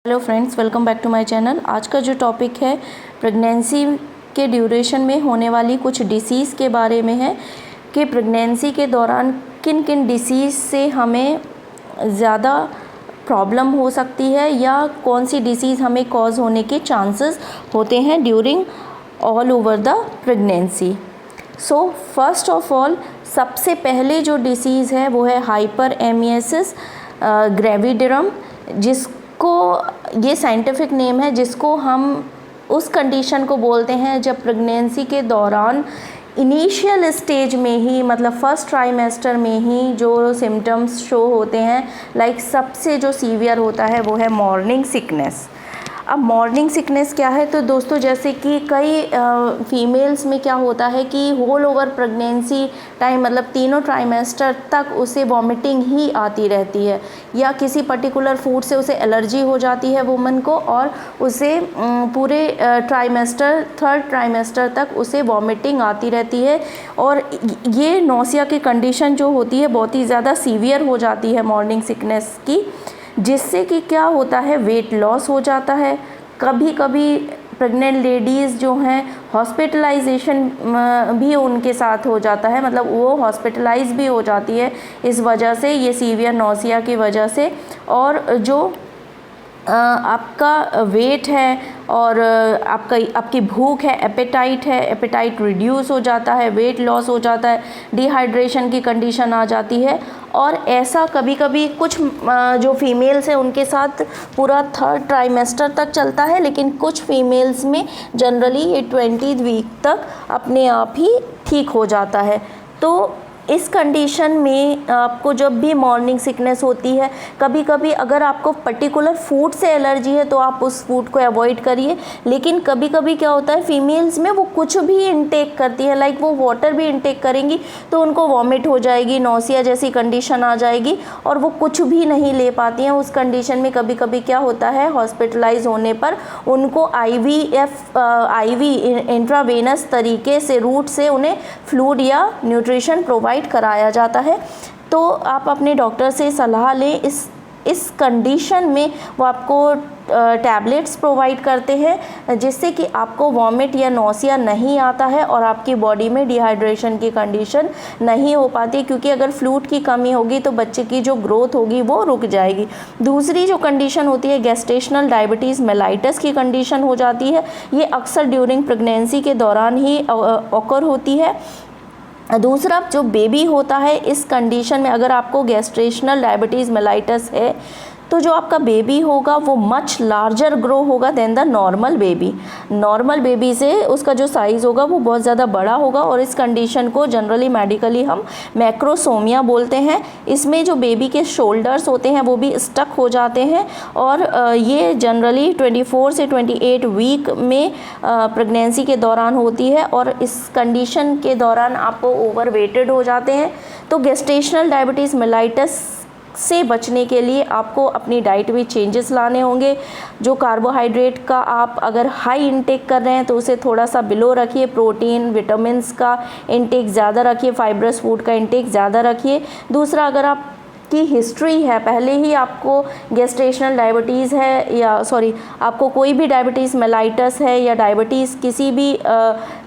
Hello friends, welcome back to my channel. आज का जो टॉपिक है प्रेगनेंसी के ड्यूरेशन में होने वाली कुछ डिसीज़ के बारे में है कि प्रेगनेंसी के दौरान किन किन डिसीज़ से हमें ज़्यादा प्रॉब्लम हो सकती है या कौन सी डिसीज़ हमें कॉज होने के चांसेस होते हैं during all over the pregnancy. So first of all सबसे पहले जो डिसीज़ है वो है हाइपर एमिएसिस ग्रेविडिरम, जिसको ये साइंटिफिक नेम है, जिसको हम उस कंडीशन को बोलते हैं जब प्रेगनेंसी के दौरान इनिशियल स्टेज में ही, मतलब फर्स्ट ट्राइमेस्टर में ही जो सिम्टम्स शो होते हैं, लाइक सबसे जो सीवियर होता है वो है मॉर्निंग सिकनेस। अब मॉर्निंग सिकनेस क्या है, तो दोस्तों जैसे कि कई फीमेल्स में क्या होता है कि होल ओवर प्रेगनेंसी टाइम, मतलब तीनों ट्राइमेस्टर तक उसे वॉमिटिंग ही आती रहती है या किसी पर्टिकुलर फूड से उसे एलर्जी हो जाती है वुमन को, और उसे पूरे ट्राइमेस्टर, थर्ड ट्राइमेस्टर तक उसे वॉमिटिंग आती रहती है। और ये नौसिया की कंडीशन जो होती है बहुत ही ज़्यादा सीवियर हो जाती है मॉर्निंग सिकनेस की, जिससे कि क्या होता है, वेट लॉस हो जाता है। कभी कभी प्रेग्नेंट लेडीज़ जो हैं हॉस्पिटलाइजेशन भी उनके साथ हो जाता है, मतलब वो हॉस्पिटलाइज भी हो जाती है इस वजह से, ये सीवियर नौसिया की वजह से। और जो आपका वेट है और आपकी भूख है, एपेटाइट रिड्यूस हो जाता है, वेट लॉस हो जाता है, डिहाइड्रेशन की कंडीशन आ जाती है। और ऐसा कभी कभी कुछ जो फीमेल्स हैं उनके साथ पूरा थर्ड ट्राइमेस्टर तक चलता है, लेकिन कुछ फीमेल्स में जनरली ये 20th वीक तक अपने आप ही ठीक हो जाता है। तो इस कंडीशन में आपको जब भी मॉर्निंग सिकनेस होती है, कभी कभी अगर आपको पर्टिकुलर फूड से एलर्जी है तो आप उस फूड को अवॉइड करिए। लेकिन कभी कभी क्या होता है, फीमेल्स में वो कुछ भी इनटेक करती है, लाइक वो वाटर भी इनटेक करेंगी तो उनको वॉमिट हो जाएगी, नौसिया जैसी कंडीशन आ जाएगी और वो कुछ भी नहीं ले पाती हैं। उस कंडीशन में कभी कभी क्या होता है, हॉस्पिटलाइज होने पर उनको आईवी इंट्रावेनस तरीके से, रूट से उन्हें फ्लूइड या न्यूट्रिशन प्रोवाइड कराया जाता है। तो आप अपने डॉक्टर से सलाह लें। इस कंडीशन में वो आपको टैबलेट्स प्रोवाइड करते हैं जिससे कि आपको वॉमिट या नौसिया नहीं आता है और आपकी बॉडी में डिहाइड्रेशन की कंडीशन नहीं हो पाती, क्योंकि अगर फ्लूइड की कमी होगी तो बच्चे की जो ग्रोथ होगी वो रुक जाएगी। दूसरी जो कंडीशन होती है गेस्टेशनल डायबिटीज़ मेलाइटस की कंडीशन हो जाती है। ये अक्सर ड्यूरिंग प्रेगनेंसी के दौरान ही ऑकर होती है। दूसरा, जो बेबी होता है इस कंडीशन में, अगर आपको गेस्टेशनल डायबिटीज़ मेलाइटस है तो जो आपका बेबी होगा वो मच लार्जर ग्रो होगा than the normal baby. Normal baby से उसका जो साइज़ होगा वो बहुत ज़्यादा बड़ा होगा, और इस कंडीशन को जनरली मेडिकली हम मैक्रोसोमिया बोलते हैं। इसमें जो बेबी के शोल्डर्स होते हैं वो भी स्टक हो जाते हैं, और ये जनरली 24 से 28 वीक में प्रेगनेंसी के दौरान होती है। और इस कंडीशन के दौरान आप ओवरवेटेड हो जाते हैं। तो गेस्टेशनल डायबिटीज़ मेलाइटस से बचने के लिए आपको अपनी डाइट में चेंजेस लाने होंगे। जो कार्बोहाइड्रेट का आप अगर हाई इंटेक कर रहे हैं तो उसे थोड़ा सा बिलो रखिए, प्रोटीन विटामिन्स का इंटेक ज़्यादा रखिए, फाइब्रस फूड का इंटेक ज़्यादा रखिए। दूसरा, अगर आप की हिस्ट्री है, पहले ही आपको गेस्टेशनल डायबिटीज़ है या आपको कोई भी डायबिटीज़ मेलाइटस है या डायबिटीज़ किसी भी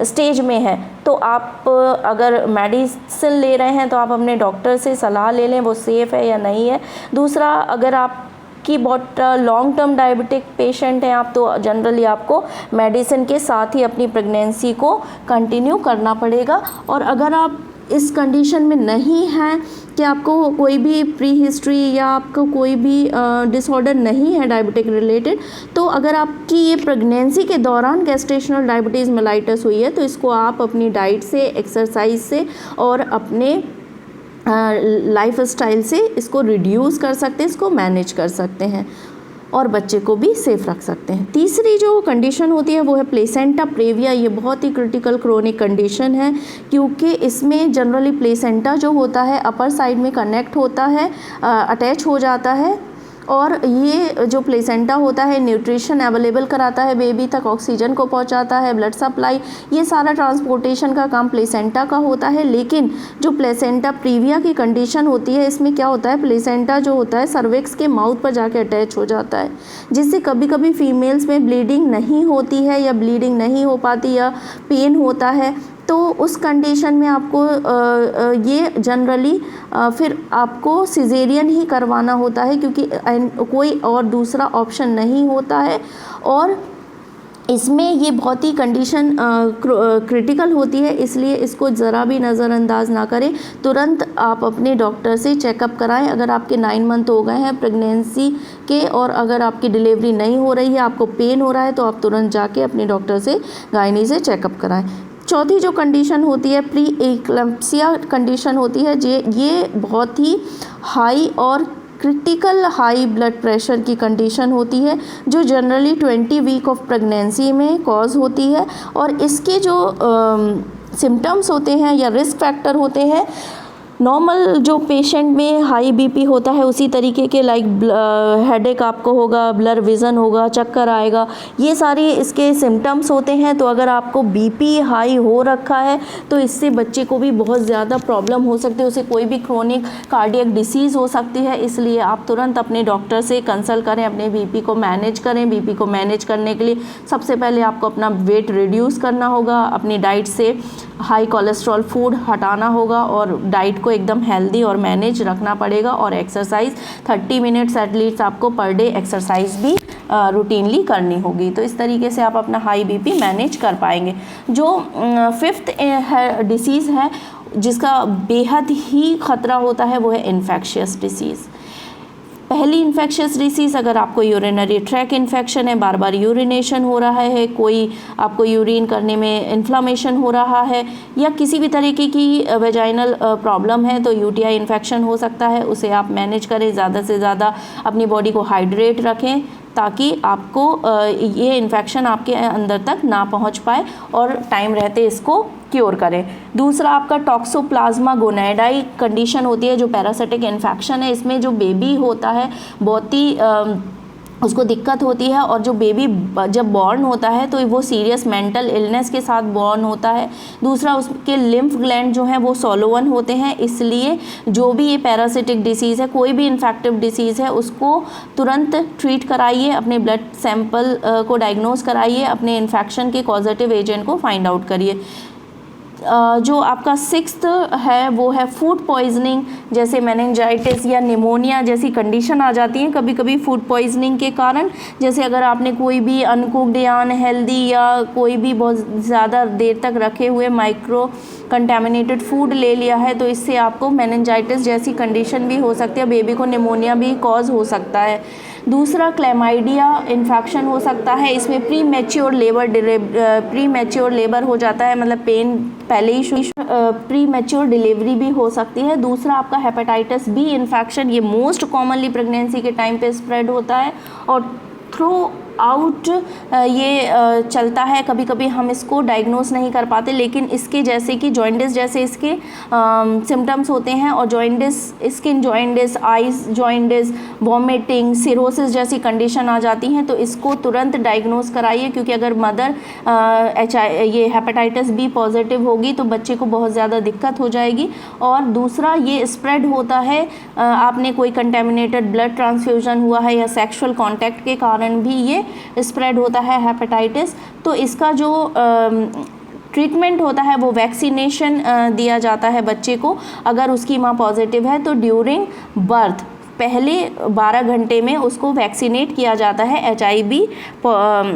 स्टेज में है, तो आप अगर मेडिसिन ले रहे हैं तो आप अपने डॉक्टर से सलाह ले लें वो सेफ़ है या नहीं है। दूसरा, अगर आप कि बहुत लॉन्ग टर्म डायबिटिक पेशेंट हैं आप, तो जनरली आपको मेडिसिन के साथ ही अपनी प्रेगनेंसी को कंटिन्यू करना पड़ेगा। और अगर आप इस कंडीशन में नहीं हैं कि आपको कोई भी प्री हिस्ट्री या आपको कोई भी डिसऑर्डर नहीं है डायबिटिक रिलेटेड, तो अगर आपकी ये प्रेगनेंसी के दौरान गेस्टेशनल डायबिटीज़ मेलाइटस हुई है तो इसको आप अपनी डाइट से, एक्सरसाइज से और अपने लाइफ स्टाइल से इसको रिड्यूस कर सकते हैं, इसको मैनेज कर सकते हैं और बच्चे को भी सेफ रख सकते हैं। तीसरी जो कंडीशन होती है वो है प्लेसेंटा प्रेविया। ये बहुत ही क्रिटिकल क्रोनिक कंडीशन है, क्योंकि इसमें जनरली प्लेसेंटा जो होता है अपर साइड में कनेक्ट होता है, अटैच हो जाता है, और ये जो प्लेसेंटा होता है न्यूट्रिशन अवेलेबल कराता है बेबी तक, ऑक्सीजन को पहुंचाता है, ब्लड सप्लाई, ये सारा ट्रांसपोर्टेशन का काम प्लेसेंटा का होता है। लेकिन जो प्लेसेंटा प्रीविया की कंडीशन होती है, इसमें क्या होता है, प्लेसेंटा जो होता है सर्विक्स के माउथ पर जाके अटैच हो जाता है, जिससे कभी कभी फीमेल्स में ब्लीडिंग नहीं होती है या ब्लीडिंग नहीं हो पाती या पेन होता है। तो उस कंडीशन में आपको ये जनरली फिर आपको सिजेरियन ही करवाना होता है, क्योंकि कोई और दूसरा ऑप्शन नहीं होता है। और इसमें ये बहुत ही कंडीशन क्रिटिकल होती है, इसलिए इसको ज़रा भी नज़रअंदाज ना करें। तुरंत आप अपने डॉक्टर से चेकअप कराएं। अगर आपके 9 मंथ हो गए हैं प्रेगनेंसी के और अगर आपकी डिलीवरी नहीं हो रही है, आपको पेन हो रहा है, तो आप तुरंत जाके अपने डॉक्टर से, गायनी से चेकअप कराएं। चौथी जो कंडीशन होती है प्री एक्लैम्प्सिया कंडीशन होती है, ये बहुत ही हाई और क्रिटिकल हाई ब्लड प्रेशर की कंडीशन होती है, जो जनरली 20 वीक ऑफ प्रेगनेंसी में कॉज होती है। और इसके जो सिम्टम्स होते हैं या रिस्क फैक्टर होते हैं, नॉर्मल जो पेशेंट में हाई बीपी होता है उसी तरीके के लाइक हेडेक आपको होगा, ब्लर विज़न होगा, चक्कर आएगा, ये सारी इसके सिम्टम्स होते हैं। तो अगर आपको बीपी हाई हो रखा है तो इससे बच्चे को भी बहुत ज़्यादा प्रॉब्लम हो सकती है, उसे कोई भी क्रोनिक कार्डियक डिसीज़ हो सकती है। इसलिए आप तुरंत अपने डॉक्टर से कंसल्ट करें, अपने बीपी को मैनेज करें। बीपी को मैनेज करने के लिए सबसे पहले आपको अपना वेट रिड्यूस करना होगा, अपनी डाइट से हाई कोलेस्ट्रॉल फूड हटाना होगा और डाइट को एकदम हेल्दी और मैनेज रखना पड़ेगा। और एक्सरसाइज 30 मिनट्स एटलीस्ट आपको पर डे एक्सरसाइज भी रूटीनली करनी होगी। तो इस तरीके से आप अपना हाई बीपी मैनेज कर पाएंगे। जो 5th डिसीज़ है जिसका बेहद ही ख़तरा होता है, वो है इन्फेक्शियस डिसीज़। पहली इन्फेक्शियस डिसीज़, अगर आपको यूरिनरी ट्रैक इन्फेक्शन है, बार बार यूरिनेशन हो रहा है, कोई आपको यूरिन करने में इन्फ्लामेशन हो रहा है, या किसी भी तरीके की वेजाइनल प्रॉब्लम है, तो यूटीआई इन्फेक्शन हो सकता है, उसे आप मैनेज करें। ज़्यादा से ज़्यादा अपनी बॉडी को हाइड्रेट रखें ताकि आपको ये इन्फेक्शन आपके अंदर तक ना पहुंच पाए और टाइम रहते इसको क्योर करें। दूसरा आपका टॉक्सोप्लाज्मा गोनैडाई कंडीशन होती है, जो पैरासिटिक इन्फेक्शन है। इसमें जो बेबी होता है बहुत ही उसको दिक्कत होती है, और जो बेबी जब बॉर्न होता है तो वो सीरियस मेंटल इलनेस के साथ बॉर्न होता है। दूसरा, उसके लिम्फ ग्लैंड जो हैं वो सोलोवन होते हैं, इसलिए जो भी ये पैरासिटिक डिसीज़ है, कोई भी इन्फेक्टिव डिसीज़ है, उसको तुरंत ट्रीट कराइए, अपने ब्लड सैंपल को डायग्नोज कराइए, अपने इन्फेक्शन के कॉजेटिव एजेंट को फाइंड आउट करिए। जो आपका 6th है वो है फूड पॉइजनिंग, जैसे मेनिंजाइटिस या निमोनिया जैसी कंडीशन आ जाती है कभी कभी फूड पॉइजनिंग के कारण। जैसे अगर आपने कोई भी अनकुक्ड या अनहेल्दी या कोई भी बहुत ज़्यादा देर तक रखे हुए माइक्रो कंटेमिनेटेड फूड ले लिया है, तो इससे आपको मेनिंजाइटिस जैसी कंडीशन भी हो सकती है, बेबी को निमोनिया भी कॉज हो सकता है। दूसरा, क्लैमाइडिया इन्फेक्शन हो सकता है, इसमें प्री मैच्योर लेबर हो जाता है, मतलब पेन पहले ही प्री मैच्योर डिलीवरी भी हो सकती है। दूसरा आपका हेपेटाइटिस बी इन्फेक्शन, ये मोस्ट कॉमनली प्रेगनेंसी के टाइम पे स्प्रेड होता है और थ्रू आउट ये चलता है। कभी कभी हम इसको डायग्नोस नहीं कर पाते, लेकिन इसके जैसे कि जॉइंडिस जैसे इसके सिम्टम्स होते हैं, और jaundice, skin jaundice, eyes jaundice, vomiting, cirrhosis जैसी कंडीशन आ जाती हैं, तो इसको तुरंत डायग्नोस कराइए, क्योंकि अगर मदर ये हेपेटाइटिस बी पॉजिटिव होगी तो बच्चे को बहुत ज़्यादा दिक्कत हो जाएगी। और दूसरा, ये स्प्रेड होता है, आपने कोई कंटेमिनेटेड ब्लड ट्रांसफ्यूजन हुआ है या सेक्सुअल कॉन्टैक्ट के कारण भी ये स्प्रेड होता है हेपेटाइटिस। तो इसका जो ट्रीटमेंट होता है वो वैक्सीनेशन दिया जाता है बच्चे को, अगर उसकी माँ पॉजिटिव है तो ड्यूरिंग बर्थ पहले 12 घंटे में उसको वैक्सीनेट किया जाता है HIV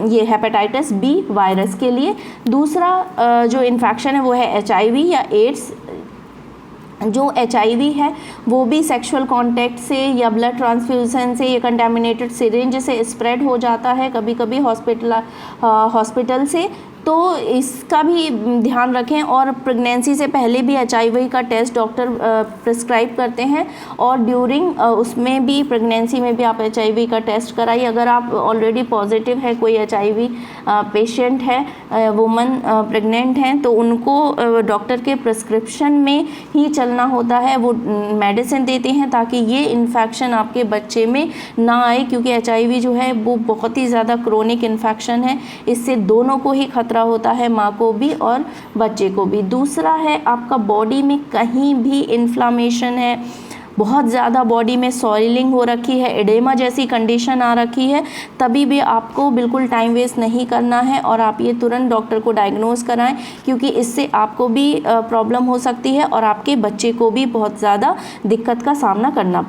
ये हेपेटाइटिस बी वायरस के लिए। दूसरा जो इन्फेक्शन है वो है HIV या एड्स। जो HIV है वो भी सेक्सुअल कांटेक्ट से या ब्लड ट्रांसफ्यूजन से या कंटेमिनेटेड सिरिंज से स्प्रेड हो जाता है, कभी कभी हॉस्पिटल से। तो इसका भी ध्यान रखें। और प्रेगनेंसी से पहले भी HIV का टेस्ट डॉक्टर प्रिस्क्राइब करते हैं, और ड्यूरिंग उसमें भी, प्रेगनेंसी में भी आप HIV का टेस्ट कराइए। अगर आप ऑलरेडी पॉजिटिव है, कोई HIV पेशेंट है, वुमन प्रेग्नेंट हैं, तो उनको डॉक्टर के प्रिस्क्रिप्शन में ही चलना होता है। वो मेडिसिन देते हैं ताकि ये इन्फेक्शन आपके बच्चे में ना आए, क्योंकि HIV जो है वो बहुत ही ज़्यादा क्रोनिक इन्फेक्शन है। इससे दोनों को ही खतरा होता है, माँ को भी और बच्चे को भी। दूसरा है, आपका बॉडी में कहीं भी इन्फ्लामेशन है, बहुत ज़्यादा बॉडी में सॉइलिंग हो रखी है, एडेमा जैसी कंडीशन आ रखी है, तभी भी आपको बिल्कुल टाइम वेस्ट नहीं करना है और आप ये तुरंत डॉक्टर को डायग्नोज कराएं, क्योंकि इससे आपको भी प्रॉब्लम हो सकती है और आपके बच्चे को भी बहुत ज़्यादा दिक्कत का सामना करना